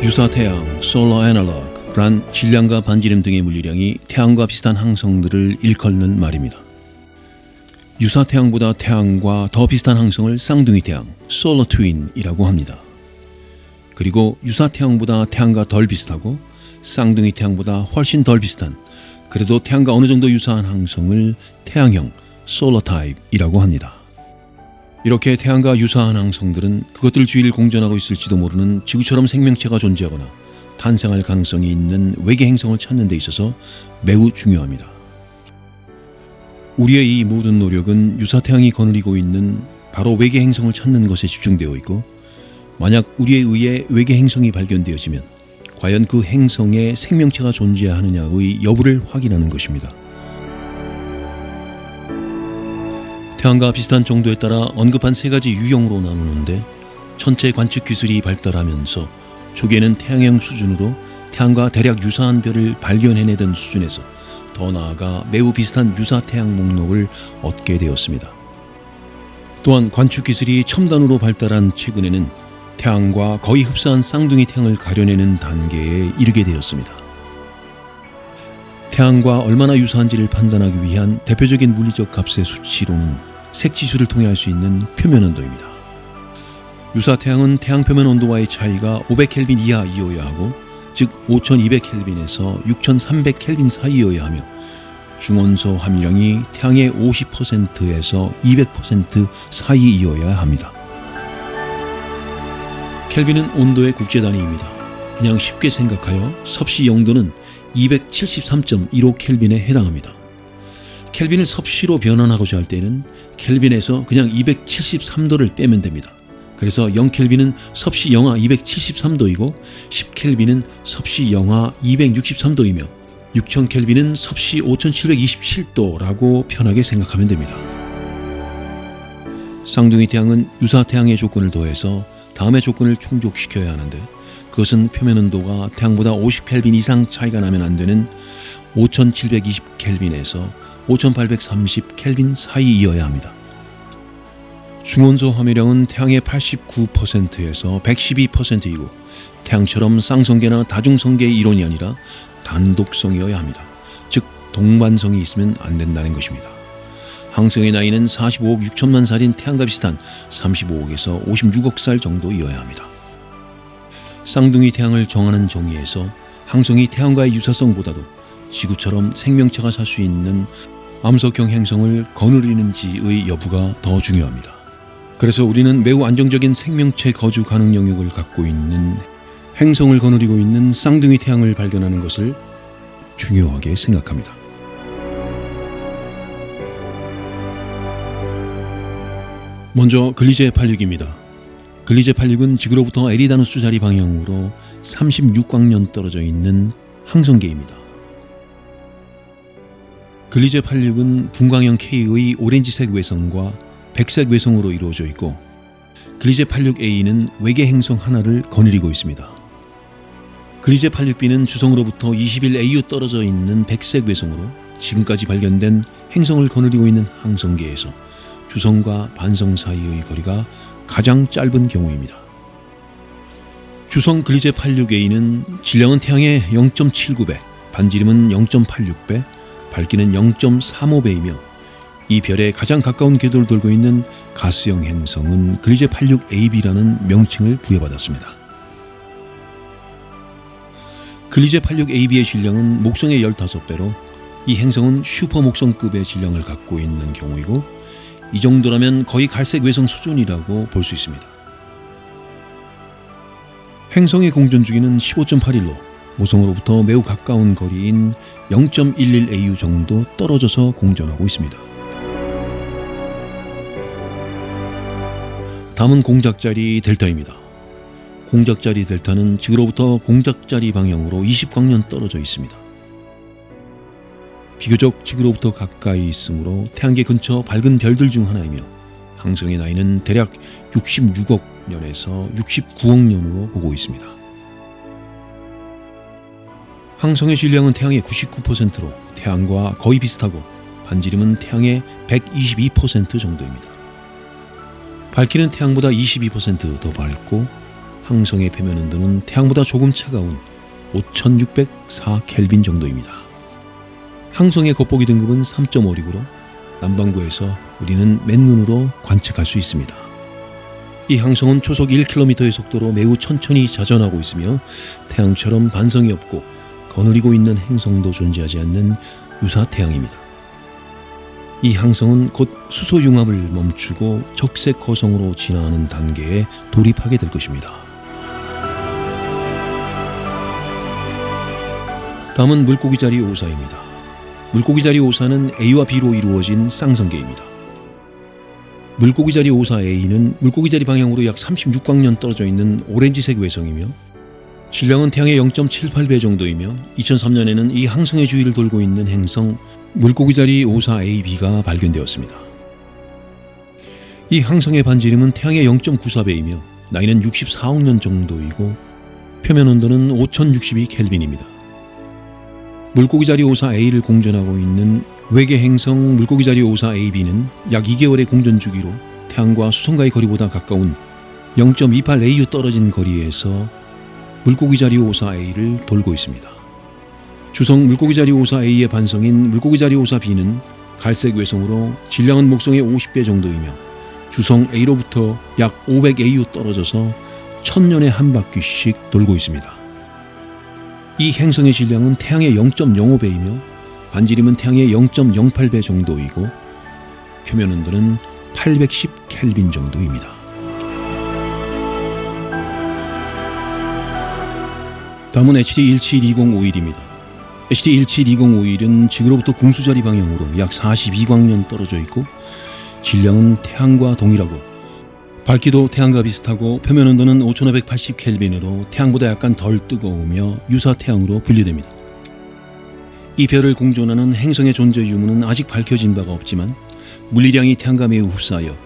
유사태양, Solar Analog란 질량과 반지름 등의 물리량이 태양과 비슷한 항성들을 일컫는 말입니다. 유사태양보다 태양과 더 비슷한 항성을 쌍둥이 태양, Solar Twin이라고 합니다. 그리고 유사태양보다 태양과 덜 비슷하고 쌍둥이 태양보다 훨씬 덜 비슷한, 그래도 태양과 어느 정도 유사한 항성을 태양형, Solar Type이라고 합니다. 이렇게 태양과 유사한 항성들은 그것들 주위를 공전하고 있을지도 모르는 지구처럼 생명체가 존재하거나 탄생할 가능성이 있는 외계 행성을 찾는 데 있어서 매우 중요합니다. 우리의 이 모든 노력은 유사태양이 거느리고 있는 바로 외계 행성을 찾는 것에 집중되어 있고, 만약 우리에 의해 외계 행성이 발견되어지면 과연 그 행성에 생명체가 존재하느냐의 여부를 확인하는 것입니다. 태양과 비슷한 정도에 따라 언급한 세 가지 유형으로 나누는데, 천체 관측 기술이 발달하면서 초기에는 태양형 수준으로 태양과 대략 유사한 별을 발견해내던 수준에서 더 나아가 매우 비슷한 유사태양 목록을 얻게 되었습니다. 또한 관측 기술이 첨단으로 발달한 최근에는 태양과 거의 흡사한 쌍둥이 태양을 가려내는 단계에 이르게 되었습니다. 태양과 얼마나 유사한지를 판단하기 위한 대표적인 물리적 값의 수치로는 색지수를 통해 알 수 있는 표면 온도입니다. 유사태양은 태양 표면 온도와의 차이가 500켈빈 이하이어야 하고, 즉 5200켈빈에서 6300켈빈 사이여야 하며, 중원소 함유량이 태양의 50%에서 200% 사이이어야 합니다. 켈빈은 온도의 국제 단위입니다. 그냥 쉽게 생각하여 섭씨 0도는 273.15 켈빈에 해당합니다. 켈빈을 섭씨로 변환하고자 할 때는 켈빈에서 그냥 273도를 빼면 됩니다. 그래서 0켈빈은 섭씨 영하 273도이고 10켈빈은 섭씨 영하 263도이며 6000켈빈은 섭씨 5727도라고 편하게 생각하면 됩니다. 쌍둥이 태양은 유사태양의 조건을 더해서 다음의 조건을 충족시켜야 하는데, 그것은 표면 온도가 태양보다 50켈빈 이상 차이가 나면 안 되는 5720켈빈에서 5830켈빈 사이이어야 합니다. 중원소 함유량은 태양의 89%에서 112%이고 태양처럼 쌍성계나 다중성계의 이론이 아니라 단독성이어야 합니다. 즉 동반성이 있으면 안 된다는 것입니다. 항성의 나이는 45억 6천만 살인 태양과 비슷한 35억에서 56억 살 정도이어야 합니다. 쌍둥이 태양을 정하는 정의에서 항성이 태양과의 유사성보다도 지구처럼 생명체가 살 수 있는 암석형 행성을 거느리는지의 여부가 더 중요합니다. 그래서 우리는 매우 안정적인 생명체 거주 가능 영역을 갖고 있는 행성을 거느리고 있는 쌍둥이 태양을 발견하는 것을 중요하게 생각합니다. 먼저 글리제 86입니다. 글리제 86은 지구로부터 에리다누스 주자리 방향으로 36광년 떨어져 있는 항성계입니다. 글리제 86은 분광형 K의 오렌지색 외성과 백색 외성으로 이루어져 있고, 글리제 86A는 외계 행성 하나를 거느리고 있습니다. 글리제 86B는 주성으로부터 21AU 떨어져 있는 백색 외성으로 지금까지 발견된 행성을 거느리고 있는 항성계에서 주성과 반성 사이의 거리가 가장 짧은 경우입니다. 주성 글리제 86A는 질량은 태양의 0.79배, 반지름은 0.86배, 밝기는 0.35배이며 이 별에 가장 가까운 궤도를 돌고 있는 가스형 행성은 글리제 86AB라는 명칭을 부여받았습니다. 글리제 86AB의 질량은 목성의 15배로 이 행성은 슈퍼 목성급의 질량을 갖고 있는 경우이고, 이 정도라면 거의 갈색 외성 수준이라고 볼 수 있습니다. 행성의 공전 주기는 15.81로 모성으로부터 매우 가까운 거리인 0.11AU 정도 떨어져서 공전하고 있습니다. 다음은 공작자리 델타입니다. 공작자리 델타는 지구로부터 공작자리 방향으로 20광년 떨어져 있습니다. 비교적 지구로부터 가까이 있으므로 태양계 근처 밝은 별들 중 하나이며, 항성의 나이는 대략 66억 년에서 69억 년으로 보고 있습니다. 항성의 질량은 태양의 99%로 태양과 거의 비슷하고, 반지름은 태양의 122% 정도입니다. 밝기는 태양보다 22% 더 밝고 항성의 표면 온도는 태양보다 조금 차가운 5604 켈빈 정도입니다. 항성의 겉보기 등급은 3.56으로 남반구에서 우리는 맨눈으로 관측할 수 있습니다. 이 항성은 초속 1km의 속도로 매우 천천히 자전하고 있으며 태양처럼 반성이 없고 거느리고 있는 행성도 존재하지 않는 유사태양입니다. 이 항성은 곧 수소융합을 멈추고 적색 거성으로 진화하는 단계에 돌입하게 될 것입니다. 다음은 물고기자리 5사입니다. 물고기자리 5사는 A와 B로 이루어진 쌍성계입니다. 물고기자리 5사A는 물고기자리 방향으로 약 36광년 떨어져 있는 오렌지색 외성이며 질량은 태양의 0.78배 정도이며 2003년에는 이 항성의 주위를 돌고 있는 행성 물고기자리 5사Ab가 발견되었습니다. 이 항성의 반지름은 태양의 0.94배이며 나이는 64억 년 정도이고 표면 온도는 5062 켈빈입니다. 물고기자리 5사A를 공전하고 있는 외계 행성 물고기자리 5사Ab는 약 2개월의 공전 주기로 태양과 수성과의 거리보다 가까운 0.28AU 떨어진 거리에서 물고기자리 5사A를 돌고 있습니다. 주성 물고기자리 5사A의 반성인 물고기자리 5사b는 갈색 외성으로 질량은 목성의 50배 정도이며 주성 A로부터 약 500AU 떨어져서 1000년에 한 바퀴씩 돌고 있습니다. 이 행성의 질량은 태양의 0.05배이며 반지름은 태양의 0.08배 정도이고 표면 온도는 810 켈빈 정도입니다. 다음은 HD 172051입니다. HD 172051은 지구로부터 궁수자리 방향으로 약 42광년 떨어져 있고 질량은 태양과 동일하고 밝기도 태양과 비슷하고 표면 온도는 5580 켈빈으로 태양보다 약간 덜 뜨거우며 유사태양으로 분류됩니다. 이 별을 공존하는 행성의 존재 유무는 아직 밝혀진 바가 없지만 물리량이 태양과 매우 흡사하여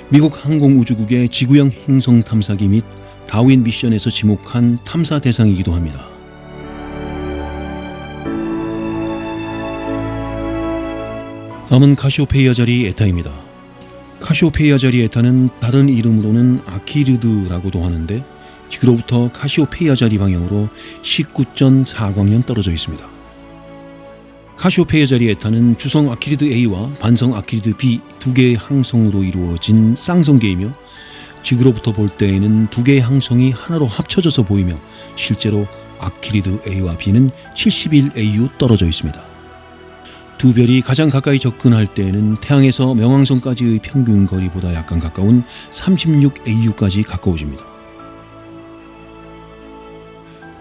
미국 항공우주국의 지구형 행성 탐사기 및 다윈 미션에서 지목한 탐사 대상이기도 합니다. 다음은 카시오페이아 자리 에타입니다. 카시오페이아 자리 에타는 다른 이름으로는 아키르드라고도 하는데 지구로부터 카시오페이아 자리 방향으로 19.4광년 떨어져 있습니다. 카시오페이아 자리 에타는 주성 아키리드 A와 반성 아키리드 B 두 개의 항성으로 이루어진 쌍성계이며 지구로부터 볼 때에는 두 개의 항성이 하나로 합쳐져서 보이며 실제로 아키리드 A와 B는 71AU 떨어져 있습니다. 두 별이 가장 가까이 접근할 때에는 태양에서 명왕성까지의 평균 거리보다 약간 가까운 36AU까지 가까워집니다.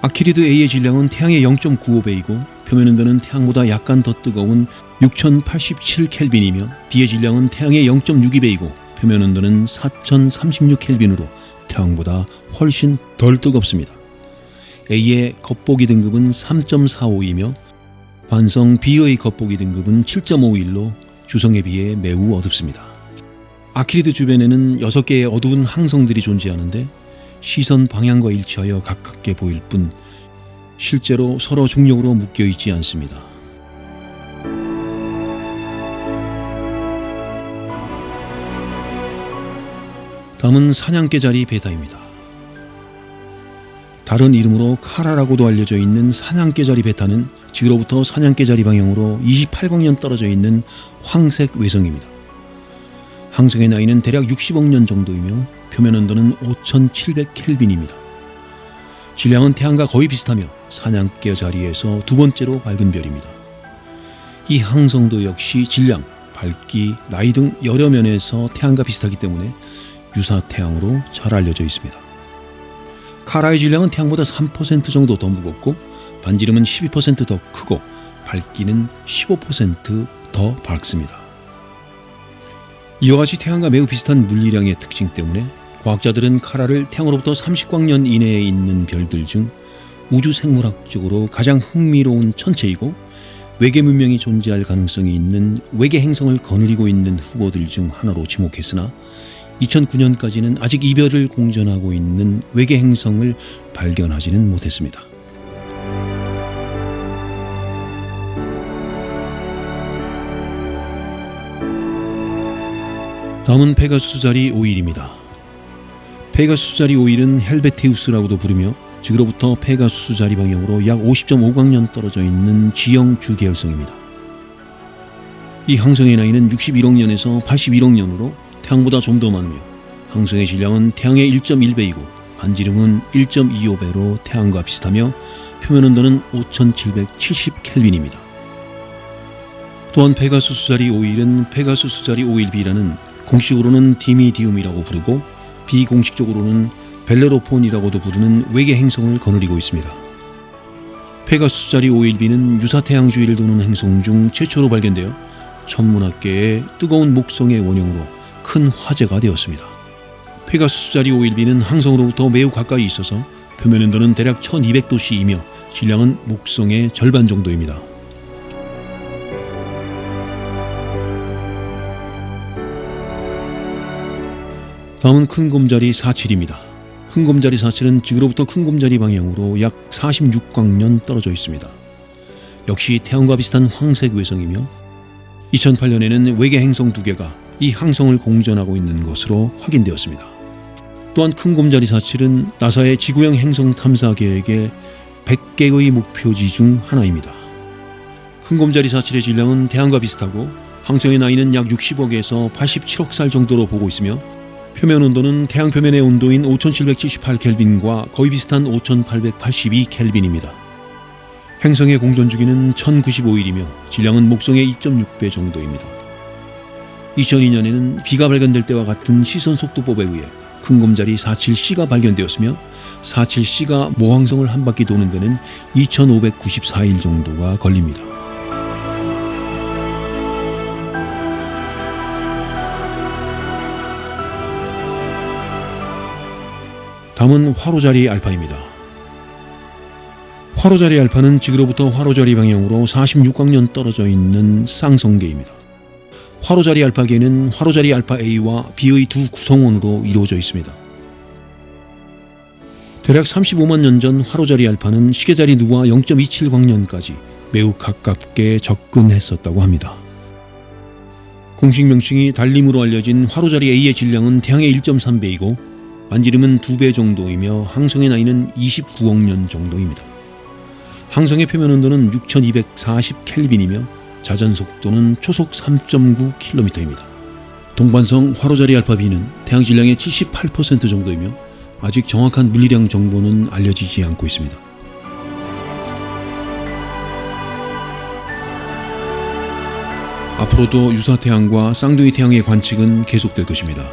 아키리드 A의 질량은 태양의 0.95배이고 표면 온도는 태양보다 약간 더 뜨거운 6087 켈빈이며 B의 질량은 태양의 0.62배이고 표면 온도는 4036 켈빈으로 태양보다 훨씬 덜 뜨겁습니다. A의 겉보기 등급은 3.45이며 반성 B의 겉보기 등급은 7.51로 주성에 비해 매우 어둡습니다. 아키리드 주변에는 6개의 어두운 항성들이 존재하는데 시선 방향과 일치하여 가깝게 보일 뿐 실제로 서로 중력으로 묶여있지 않습니다. 다음은 사냥개 자리 베타입니다. 다른 이름으로 카라라고도 알려져 있는 사냥개 자리 베타는 지구로부터 사냥개 자리 방향으로 28광년 떨어져 있는 황색 외성입니다. 항성의 나이는 대략 60억 년 정도이며 표면 온도는 5700 켈빈입니다. 질량은 태양과 거의 비슷하며 사냥개 자리에서 두 번째로 밝은 별입니다. 이 항성도 역시 질량, 밝기, 나이 등 여러 면에서 태양과 비슷하기 때문에 유사태양으로 잘 알려져 있습니다. 카라의 질량은 태양보다 3% 정도 더 무겁고 반지름은 12% 더 크고 밝기는 15% 더 밝습니다. 이와 같이 태양과 매우 비슷한 물리량의 특징 때문에 과학자들은 카라를 태양으로부터 30광년 이내에 있는 별들 중 우주 생물학적으로 가장 흥미로운 천체이고 외계 문명이 존재할 가능성이 있는 외계 행성을 거느리고 있는 후보들 중 하나로 지목했으나 2009년까지는 아직 이 별을 공전하고 있는 외계 행성을 발견하지는 못했습니다. 다음은 페가수스 자리 5일입니다. 페가수스 자리 5일은 헬베테우스라고도 부르며 지구로부터 페가수스 자리 방향으로 약 50.5광년 떨어져 있는 G형 주계열성입니다. 이 항성의 나이는 61억 년에서 81억 년으로 태양보다 좀 더 많으며 항성의 질량은 태양의 1.1배이고 반지름은 1.25배로 태양과 비슷하며 표면 온도는 5770 켈빈입니다. 또한 페가수스 자리 5일은 페가수스 자리 5일b라는 공식으로는 디미디움이라고 부르고 비공식적으로는 벨레로폰이라고도 부르는 외계 행성을 거느리고 있습니다. 페가수스 자리 5일b는 유사태양 주위를 도는 행성 중 최초로 발견되어 천문학계의 뜨거운 목성의 원형으로 큰 화제가 되었습니다. 페가수스 자리 5일b는 항성으로부터 매우 가까이 있어서 표면 온도는 대략 1200도씨이며 질량은 목성의 절반 정도입니다. 다음은 큰곰자리 47입니다. 큰곰자리 47은 지구로부터 큰곰자리 방향으로 약 46광년 떨어져 있습니다. 역시 태양과 비슷한 황색 외성이며 2008년에는 외계 행성 2개가 이 항성을 공전하고 있는 것으로 확인되었습니다. 또한 큰곰자리 47은 나사의 지구형 행성 탐사 계획의 100개의 목표지 중 하나입니다. 큰곰자리 47의 질량은 태양과 비슷하고 항성의 나이는 약 60억에서 87억 살 정도로 보고 있으며 표면 온도는 태양 표면의 온도인 5778 켈빈과 거의 비슷한 5882 켈빈입니다. 행성의 공전 주기는 1095일이며 질량은 목성의 2.6배 정도입니다. 2002년에는 B가 발견될 때와 같은 시선 속도법에 의해 큰곰자리 47C가 발견되었으며 47C가 모항성을 한 바퀴 도는 데는 2594일 정도가 걸립니다. 다음은 화로자리 알파입니다. 화로자리 알파는 지구로부터 화로자리 방향으로 46광년 떨어져 있는 쌍성계입니다. 화로자리 알파계는 화로자리 알파 A와 B의 두 구성원으로 이루어져 있습니다. 대략 35만 년 전 화로자리 알파는 시계자리 누와 0.27광년까지 매우 가깝게 접근했었다고 합니다. 공식 명칭이 달림으로 알려진 화로자리 A의 질량은 태양의 1.3배이고 반지름은 2배 정도이며 항성의 나이는 29억 년 정도입니다. 항성의 표면 온도는 6240 켈빈이며 자전 속도는 초속 3.9km입니다. 동반성 화로자리 알파 B는 태양 질량의 78% 정도이며 아직 정확한 물리량 정보는 알려지지 않고 있습니다. 앞으로도 유사태양과 쌍둥이 태양의 관측은 계속될 것입니다.